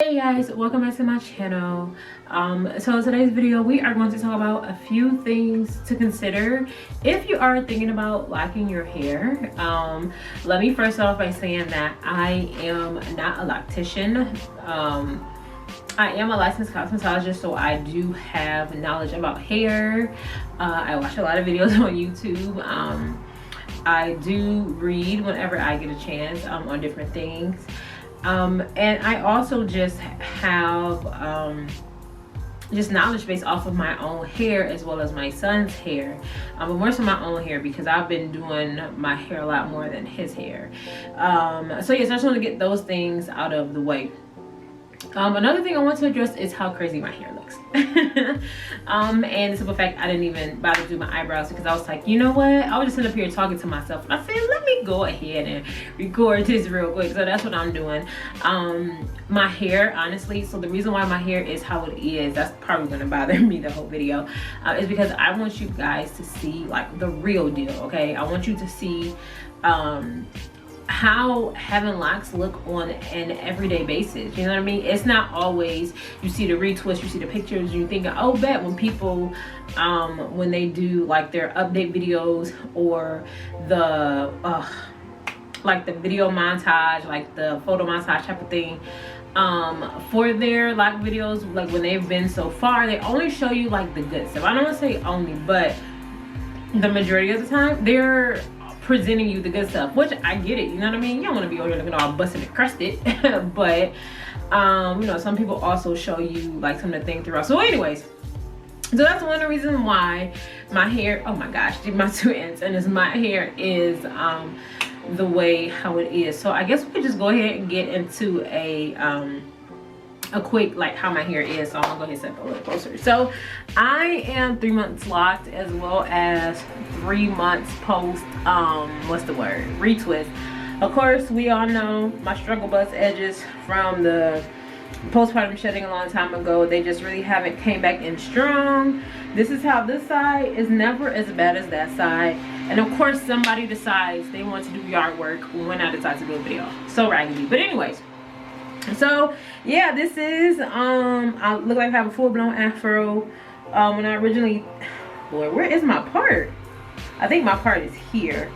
Hey guys, welcome back to my channel. So in today's video we are going to talk about a few things to consider if you are thinking about locking your hair. Let me first off by saying that I am not a loctician. I am a licensed cosmetologist, so I do have knowledge about hair. I watch a lot of videos on YouTube. I do read whenever I get a chance on different things. And I also just have just knowledge based off of my own hair as well as my son's hair, but more so my own hair because I've been doing my hair a lot more than his hair. So yes, I just want to get those things out of the way. Another thing I want to address is how crazy my hair looks. And the simple fact I didn't even bother to do my eyebrows because I was like, you know what, I was just sitting up here talking to myself and I said, let me go ahead and record this real quick. So that's what I'm doing. My hair, honestly, so the reason why my hair is how it is, that's probably going to bother me the whole video, is because I want you guys to see like the real deal. Okay, I want you to see how having locks look on an everyday basis. You know what I mean? It's not always you see the retwist, you see the pictures, you think, oh, bet when people when they do like their update videos or the like the video montage, like the photo montage type of thing, for their lock videos, like when they've been so far, they only show you like the good stuff. I don't want to say only, but the majority of the time they're presenting you the good stuff, which I get it, you know what I mean? You don't want to be over here looking all busted and crusted. But you know, some people also show you like some of the things throughout. So anyways, so that's one of the reasons why my hair, oh my gosh, my two ends, and my hair is the way how it is. So I guess we could just go ahead and get into a quick like how my hair is. So I'm gonna go ahead and step a little closer. So I am 3 months locked as well as 3 months post what's the word, retwist. Of course, we all know my struggle bust edges from the postpartum shedding a long time ago. They just really haven't came back in strong. This is how this side is never as bad as that side. And of course somebody decides they want to do yard work when I decide to do a video. So raggedy. But anyways, so yeah, this is I look like I have a full-blown afro. When I originally, boy, where is my part? I think my part is here.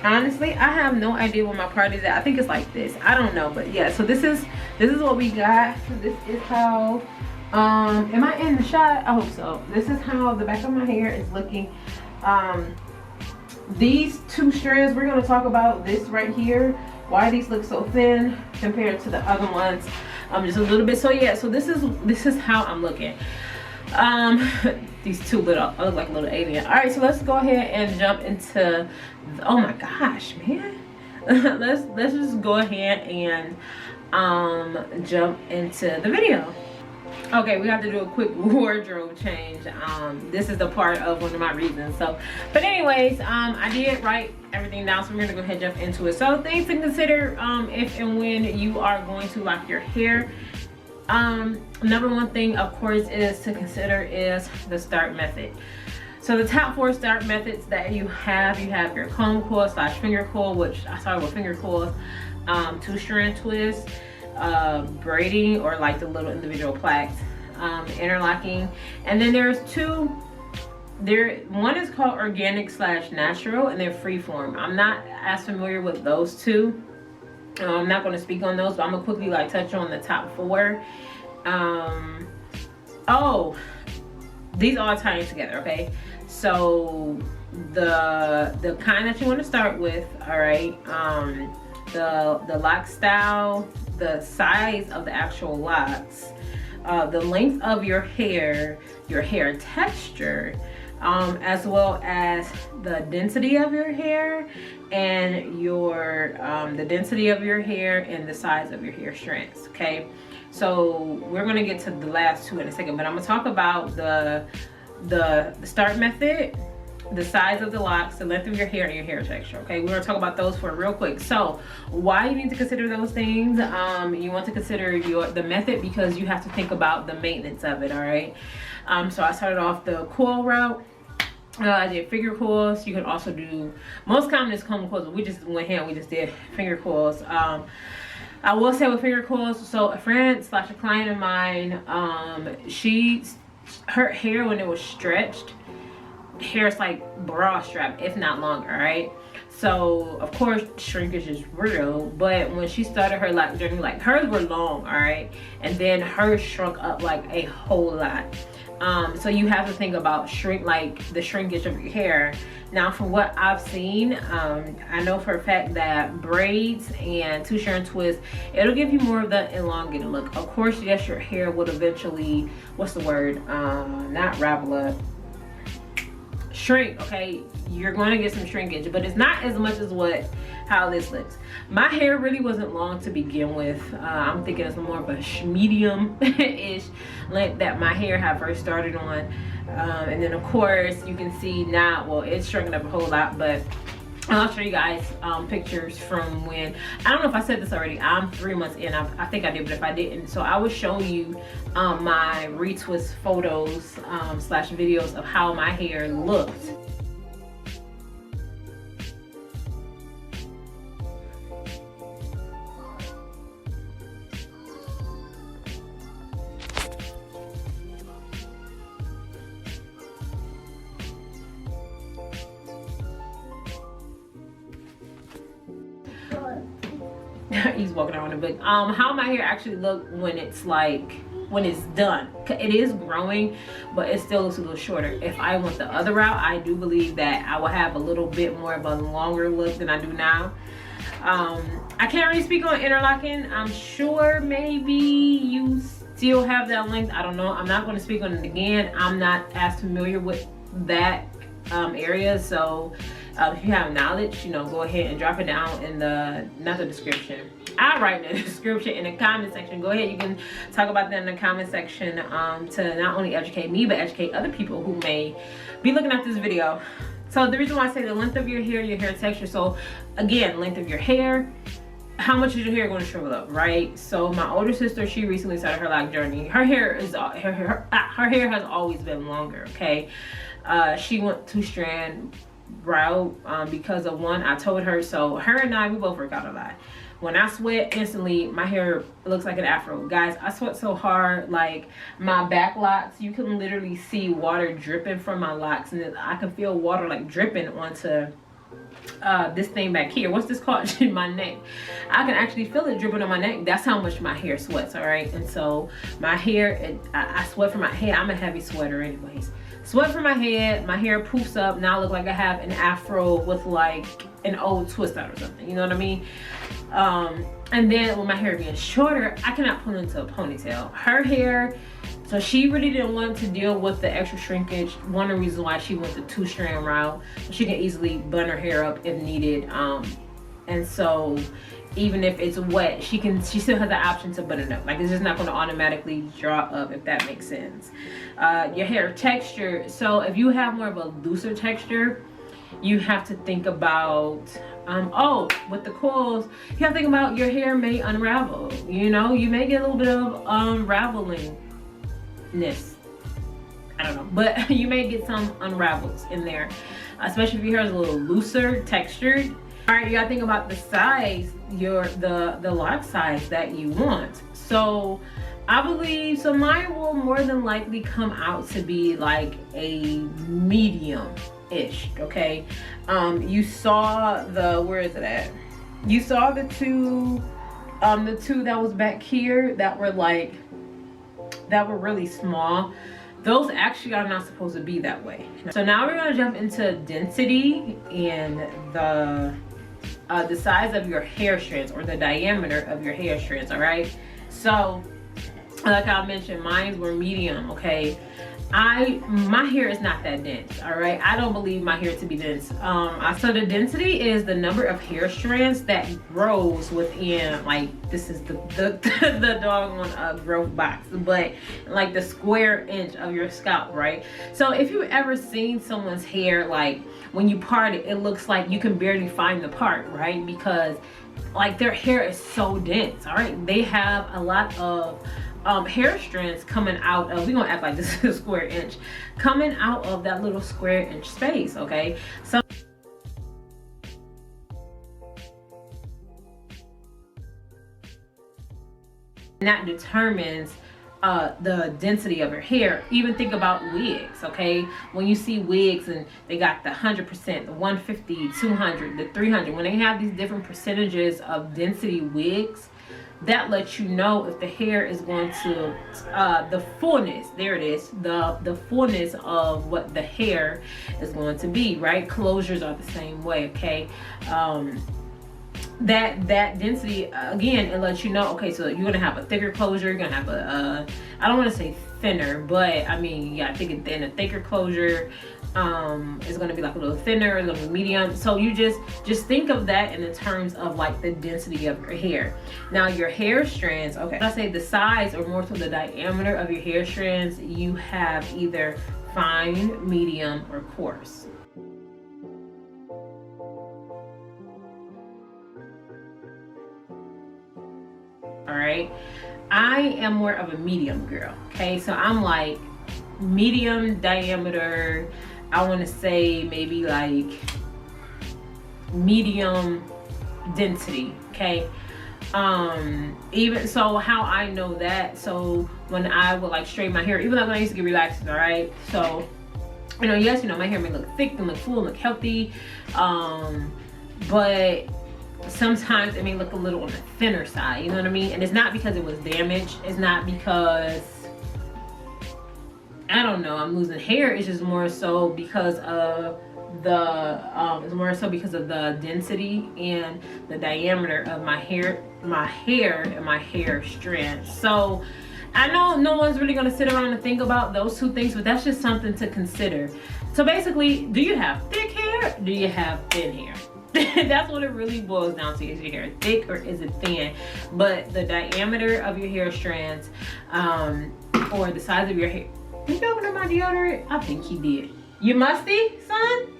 Honestly, I have no idea where my part is at. I think it's like this, I don't know. But yeah, so this is what we got. This is how am I in the shot? I hope so. This is how the back of my hair is looking. These two strands, we're going to talk about this right here, why these look so thin compared to the other ones, just a little bit. So yeah, so this is how I'm looking. These two little, I look like a little alien. All right, so let's go ahead and jump into oh my gosh, man. let's just go ahead and jump into the video. Okay, we have to do a quick wardrobe change. This is the part of one of my reasons. So, but anyways, I did write everything down, so we're gonna go ahead and jump into it. So things to consider if and when you are going to lock your hair. Number one thing, of course, is to consider is the start method. So the top 4 start methods that you have your comb coil / finger coil, which I started with finger coils, 2-strand twist, braiding or like the little individual plaits, interlocking, and then there's two. One is called organic / natural, and they're freeform. I'm not as familiar with those two. I'm not going to speak on those, but I'm gonna quickly like touch on the top 4. Oh, these all tie in together. Okay, so the kind that you want to start with, all right, the lock style, the size of the actual locks, the length of your hair texture, as well as the density of your hair and your the density of your hair and the size of your hair strands. Okay, so we're gonna get to the last 2 in a second, but I'm gonna talk about the start method, the size of the locks, the length of your hair, and your hair texture. Okay, we're gonna talk about those for real quick. So why you need to consider those things, you want to consider the method because you have to think about the maintenance of it. All right, so I started off the coil route. I did finger coils. You can also do, most common is comb coils, but we just went ahead and we just did finger coils. I will say with finger coils, so a friend slash a client of mine, her hair when it was stretched, hair is like bra strap, if not longer, right? So of course shrinkage is real, but when she started her Loc journey, like hers were long, all right, and then hers shrunk up like a whole lot. So you have to think about the shrinkage of your hair. Now from what I've seen, I know for a fact that braids and two strand twists, it'll give you more of the elongated look. Of course, yes, your hair would eventually, what's the word, not ravel up, shrink. Okay, you're going to get some shrinkage, but it's not as much as how this looks. My hair really wasn't long to begin with. I'm thinking it's more of a medium-ish length that my hair had first started on, and then of course you can see now, well, it's shrunken up a whole lot, but I'll show you guys pictures from when, I don't know if I said this already, I'm 3 months in. I think I did, but if I didn't, so I was showing you my retwist photos slash videos of how my hair looked. He's walking around the book. How my hair actually look when it's done. It is growing, but it still looks a little shorter. If I went the other route, I do believe that I will have a little bit more of a longer look than I do now. I can't really speak on interlocking. I'm sure maybe you still have that length. I don't know. I'm not going to speak on it again. I'm not as familiar with that area, so if you have knowledge, you know, go ahead and drop it down in not the description. I'll write in the description, in the comment section. Go ahead, you can talk about that in the comment section to not only educate me, but educate other people who may be looking at this video. So the reason why I say the length of your hair texture, so again, length of your hair, how much is your hair going to shrivel up, right? So my older sister, she recently started her Loc journey. Her hair has always been longer, okay? She went two-strand route because of one, I told her. So her and I, we both work out a lot. When I sweat, instantly my hair looks like an afro. Guys, I sweat so hard, like my back locks, you can literally see water dripping from my locks, and I can feel water like dripping onto this thing back here. What's this called? In my neck. I can actually feel it dripping on my neck. That's how much my hair sweats, all right? And so my hair, I sweat from my head. I'm a heavy sweater anyways. Sweat from my head, my hair poofs up. Now I look like I have an afro with like an old twist out or something, you know what I mean? And then with my hair being shorter, I cannot pull into a ponytail. Her hair, so she really didn't want to deal with the extra shrinkage. One of the reasons why she went the two-strand route, she can easily bun her hair up if needed. And so even if it's wet, she still has the option to bun it up. Like, it's just not going to automatically draw up, if that makes sense. Your hair texture, so if you have more of a looser texture, you have to think about with the coils, you have to think about your hair may unravel. You know, you may get a little bit of unravelingness, I don't know, but you may get some unravels in there, especially if your hair is a little looser textured. All right, you gotta think about the size, the lock size that you want. So I believe, so mine will more than likely come out to be like a medium-ish, okay? You saw where is it at? You saw the two that was back here that were really small. Those actually are not supposed to be that way. So now we're gonna jump into density and the size of your hair strands, or the diameter of your hair strands, all right? So like I mentioned, mine were medium, okay? My hair is not that dense, all right? I don't believe my hair to be dense. So the density is the number of hair strands that grows within, like, this is the doggone growth box, but like the square inch of your scalp, right? So if you've ever seen someone's hair, like when you part it, it looks like you can barely find the part, right? Because like their hair is so dense, all right? They have a lot of hair strands coming out of, we're gonna act like this is a square inch, coming out of that little square inch space, okay? So And that determines the density of your hair. Even think about wigs, okay? When you see wigs and they got the 100%, the 150, 200, the 300, when they have these different percentages of density wigs, that lets you know if the hair is going to, the fullness, there it is, the fullness of what the hair is going to be, right? Closures are the same way, okay? That density, again, it lets you know, okay, so you're gonna have a thicker closure, you're gonna have a I don't want to say thinner, but I mean, yeah, I think it's thin, a thicker closure. It's gonna be like a little thinner, a little medium. So you just think of that in the terms of like the density of your hair. Now your hair strands, okay, I say the size or more so the diameter of your hair strands, you have either fine, medium, or coarse. All right, I am more of a medium girl, okay? So I'm like medium diameter, I want to say maybe like medium density, okay? Even so, how I know that, so when I would like straighten my hair, even like when I used to get relaxed, all right? So, you know, yes, you know, my hair may look thick and look full and look healthy, but sometimes it may look a little on the thinner side, you know what I mean? And it's not because it was damaged, it's not because, I don't know, I'm losing hair. It's just more so because of the density and the diameter of my hair and my hair strands. So I know no one's really gonna sit around and think about those two things, but that's just something to consider. So basically, do you have thick hair? Do you have thin hair? That's what it really boils down to. Is your hair thick or is it thin? But the diameter of your hair strands, or the size of your hair. Did you open up my deodorant? I think he did. You musty, son?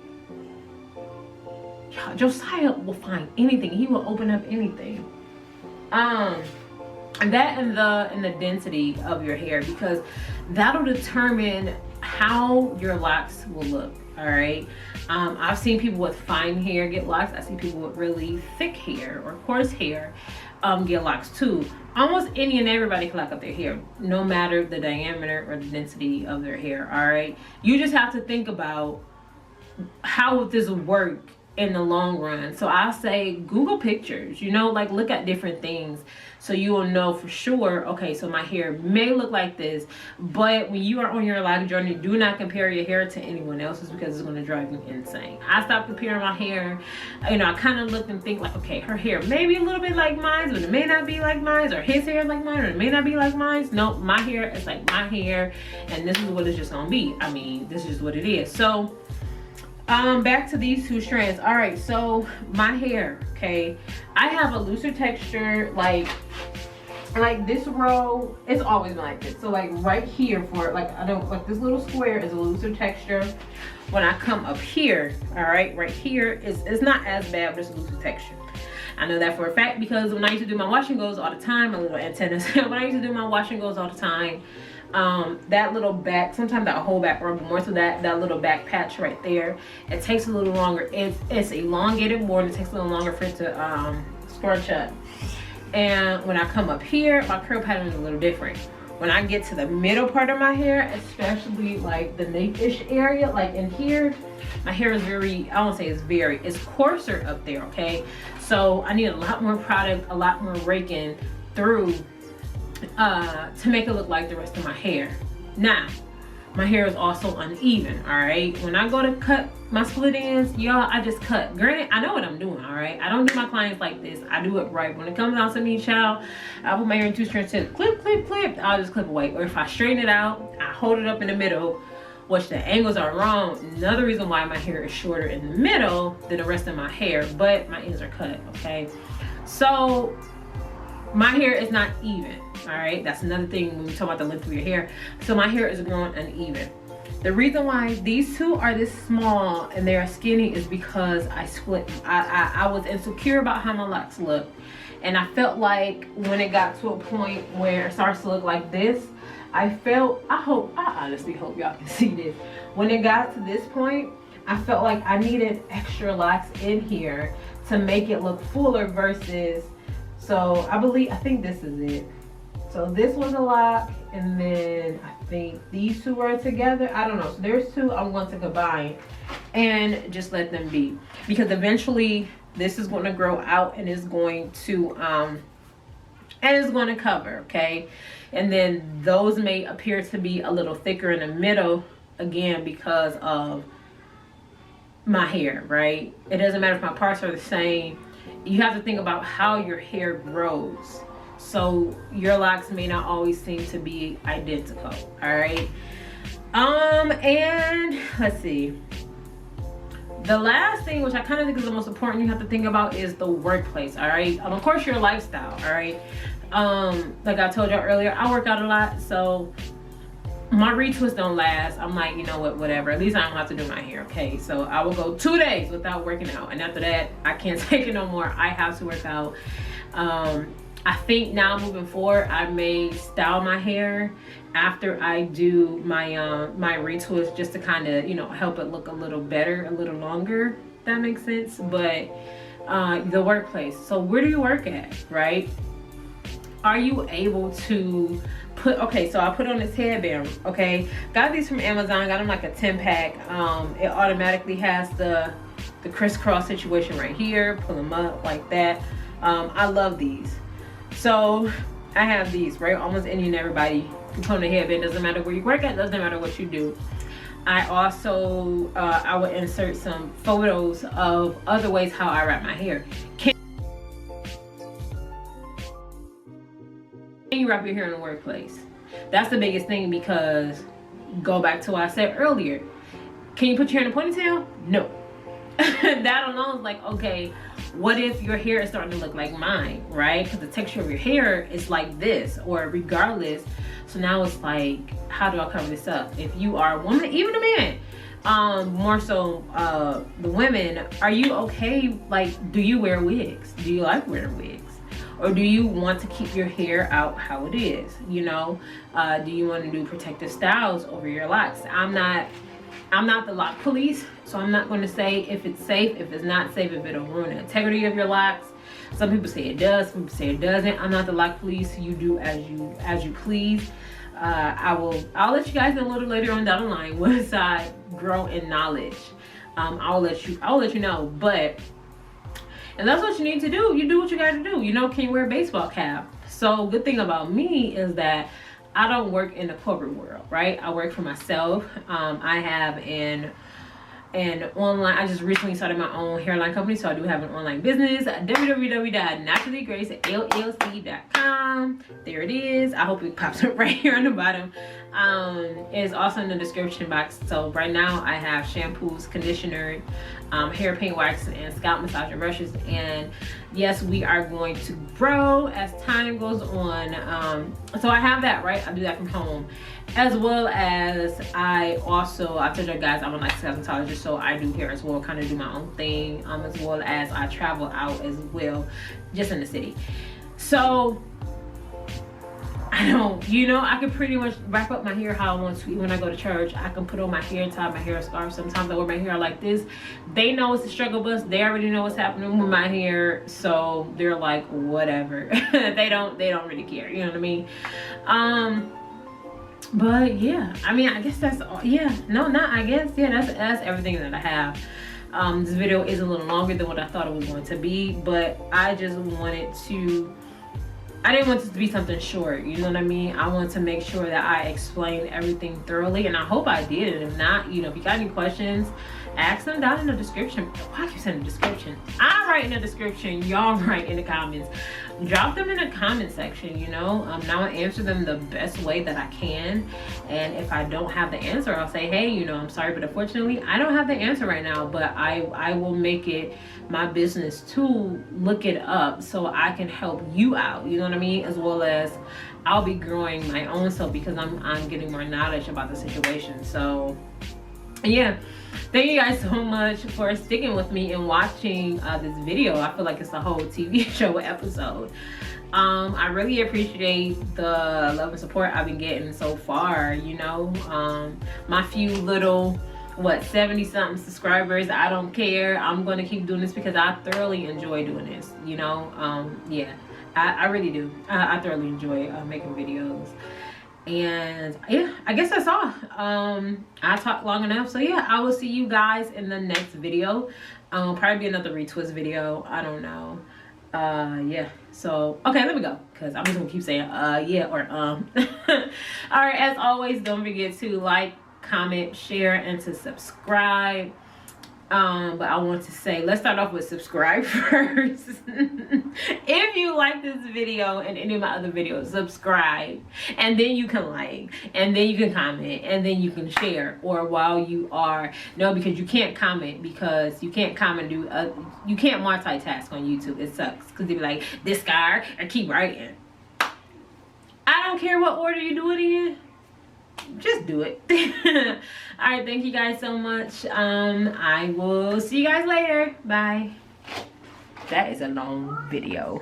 Josiah will find anything. He will open up anything. That and the density of your hair, because that'll determine how your locks will look. All right. I've seen people with fine hair get locks. I've seen people with really thick hair or coarse hair get locks too. Almost any and everybody can lock up their hair, no matter the diameter or the density of their hair. All right. You just have to think about how would this work in the long run. So I'll say Google pictures, you know, like look at different things so you will know for sure, okay, so my hair may look like this, but when you are on your lock journey, do not compare your hair to anyone else's, because it's going to drive you insane. I stopped comparing my hair. You know, I kind of looked and think like, okay, her hair may be a little bit like mine, but it may not be like mine, or his hair is like mine, or it may not be like mine. No, my hair is like my hair, and this is what it's just gonna be. I mean, this is what it is. So back to these two strands. All right, so my hair, okay, I have a looser texture, like this row, it's always been like this. So like right here, for like, I don't like, this little square is a looser texture. When I come up here, all right, right here, it's not as bad, but it's a looser texture. I know that for a fact because when I used to do my wash and goes all the time, my little antennas, when I used to do my wash and goes all the time, that little back, sometimes that whole back rub, more so that little back patch right there, it takes a little longer. It's elongated more, and it takes a little longer for it to scrunch up. And when I come up here, my curl pattern is a little different. When I get to the middle part of my hair, especially like the nape-ish area, like in here, my hair is very, I won't say it's coarser up there, okay? So I need a lot more product, a lot more raking through to make it look like the rest of my hair. Now, my hair is also uneven, all right? When I go to cut my split ends, y'all, I just cut. Granted, I know what I'm doing, all right? I don't do my clients like this. I do it right. When it comes down to me, child, I put my hair in two strands, clip, clip, clip. I'll just clip away. Or if I straighten it out, I hold it up in the middle, which the angles are wrong. Another reason why my hair is shorter in the middle than the rest of my hair, but my ends are cut, okay? So my hair is not even, all right? That's another thing when we talk about the length of your hair. So my hair is growing uneven. The reason why these two are this small and they're skinny is because I split. I was insecure about how my locks look, and I felt like when it got to a point where it starts to look like this, I honestly hope y'all can see this. When it got to this point, I felt like I needed extra locks in here to make it look fuller versus, so I think this is it. So this was a lock, and then I think these two are together. I don't know. So there's two I'm going to combine and just let them be, because eventually this is going to grow out and is going to cover, okay? And then those may appear to be a little thicker in the middle, again, because of my hair, right? It doesn't matter if my parts are the same. You have to think about how your hair grows. So your locks may not always seem to be identical, all right? And let's see. The last thing, which I kind of think is the most important you have to think about, is the workplace, all right? Of course, your lifestyle, all right? Like I told y'all earlier, I work out a lot, so my retwists don't last. I'm like, you know what, whatever. At least I don't have to do my hair, okay? So I will go 2 days without working out, and after that, I can't take it no more. I have to work out. I think now moving forward, I may style my hair after I do my my retwist, just to kind of, you know, help it look a little better, a little longer, if that makes sense. But the workplace. So where do you work at, right? Are you able to put, okay, so I put on this headband, okay? Got these from Amazon, got them like a 10-pack. It automatically has the crisscross situation right here. Pull them up like that. I love these. So I have these, right? Almost any and everybody can put on a headband. Doesn't matter where you work at, doesn't matter what you do. I also, I would insert some photos of other ways how I wrap my hair. Can you wrap your hair in the workplace? That's the biggest thing, because go back to what I said earlier. Can you put your hair in a ponytail? No. That alone is like, okay, what if your hair is starting to look like mine, right? Because the texture of your hair is like this, or regardless. So now it's like, how do I cover this up? If you are a woman, even a man, more so the women, are you okay? Like, do you wear wigs? Do you like wearing wigs? Or do you want to keep your hair out how it is? You know, do you want to do protective styles over your locks? I'm not the lock police, so I'm not going to say if it's safe, if it's not safe, if it'll ruin the integrity of your locks. Some people say it does, some people say it doesn't. I'm not the lock police. You do as you please. I'll let you guys know a little later on down the line once I grow in knowledge. I'll let you know. But and that's what you need to do. You do what you got to do. You know, can you wear a baseball cap? So good thing about me is that I don't work in the corporate world, right? I work for myself. I have an online, I just recently started my own hairline company, so I do have an online business at www.NaturallyGracedLLC.com. There it is. I hope it pops up right here on the bottom. It's also in the description box. So right now I have shampoos, conditioner, hair paint wax, and scalp massager brushes. And yes, we are going to grow as time goes on. So I have that, right? I do that from home. As well as I told you guys I'm a licensed cosmetologist, so I do hair as well, kind of do my own thing, as well as I travel out as well, just in the city. So I don't, you know, I can pretty much wrap up my hair how I want to. When I go to church, I can put on my hair tie, my hair scarf. Sometimes I wear my hair like this. They know it's a struggle bus. They already know what's happening with my hair, so they're like, whatever. they don't really care, you know what I mean? But yeah, I mean, I guess that's all. Yeah, no, not I guess. Yeah, that's everything that I have. This video is a little longer than what I thought it was going to be, but I just wanted to, I didn't want this to be something short, you know what I mean? I want to make sure that I explained everything thoroughly, and I hope I did. And if not, you know, if you got any questions, ask them down in the description. Why keep saying the description? I write in the description, y'all write in the comments. Drop them in the comment section, you know. Now I answer them the best way that I can. And if I don't have the answer, I'll say, hey, you know, I'm sorry, but unfortunately I don't have the answer right now. But I will make it my business to look it up so I can help you out, you know what I mean? As well as I'll be growing my own self because I'm getting more knowledge about the situation. So yeah, thank you guys so much for sticking with me and watching this video. I feel like it's a whole TV show episode. I really appreciate the love and support I've been getting so far, you know. My few little 70 something subscribers, I don't care. I'm gonna keep doing this because I thoroughly enjoy doing this, you know. Yeah, I really do. I thoroughly enjoy making videos. And yeah, I guess that's all. I talked long enough, so yeah, I will see you guys in the next video. Probably be another retwist video, I don't know. Yeah, so okay, let me go, because I'm just gonna keep saying yeah or all right, as always, don't forget to like, comment, share, and to subscribe. But I want to say, let's start off with subscribe first. If you like this video and any of my other videos, subscribe, and then you can like, and then you can comment, and then you can share. Or while you are, no, because you can't comment, because you can't comment, you can't multitask on YouTube. It sucks, because they be like, discard or keep writing. I don't care what order you do it in, just do it. All right, thank you guys so much. I will see you guys later. Bye. That is a long video.